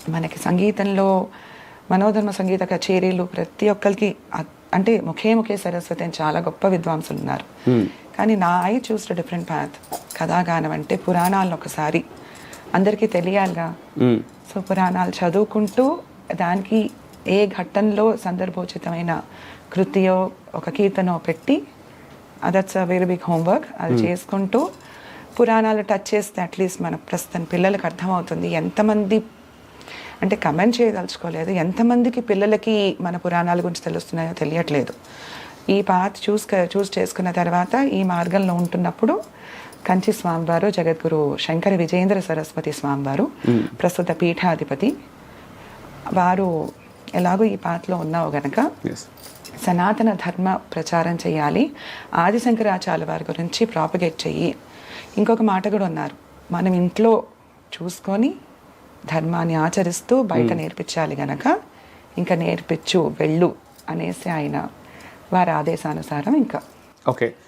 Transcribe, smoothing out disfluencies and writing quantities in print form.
మనకి సంగీతంలో మనోధర్మ సంగీత కచేరీలు ప్రతి ఒక్కరికి అంటే ముఖే సరస్వతి అని చాలా గొప్ప విద్వాంసులు ఉన్నారు. కానీ నా ఐ చూస్ డిఫరెంట్ పాత్. కథాగానం అంటే పురాణాలను ఒకసారి అందరికీ తెలియాలిగా. సో పురాణాలు చదువుకుంటూ దానికి ఏ ఘట్టంలో సందర్భోచితమైన కృతియో ఒక కీర్తనో పెట్టి that's a very big homework. అది చేసుకుంటూ పురాణాలు టచ్ చేస్తే అట్లీస్ట్ మన ప్రస్తుతం పిల్లలకు అర్థమవుతుంది. ఎంతమంది అంటే కమెంట్ చేయదలుచుకోలేదు, ఎంతమందికి పిల్లలకి మన పురాణాల గురించి తెలుస్తున్నాయో తెలియట్లేదు. ఈ పాత్ చూస్ చేసుకున్న తర్వాత ఈ మార్గంలో ఉంటున్నప్పుడు కంచి స్వామివారు జగద్గురు శంకర విజయేంద్ర సరస్వతి స్వామివారు ప్రస్తుత పీఠాధిపతి వారు ఎలాగో ఈ పాత్లో ఉన్నావు గనక సనాతన ధర్మ ప్రచారం చేయాలి, ఆదిశంకరాచార్య వారి గురించి ప్రాపగేట్ చెయ్యి. ఇంకొక మాట కూడా ఉన్నారు, మనం ఇంట్లో చూసుకొని ధర్మాన్ని ఆచరిస్తూ బయట నేర్పించాలి గనక ఇంకా నేర్పించు వెళ్ళు అనేసి ఆయన వారి ఆదేశానుసారం ఇంకా ఓకే.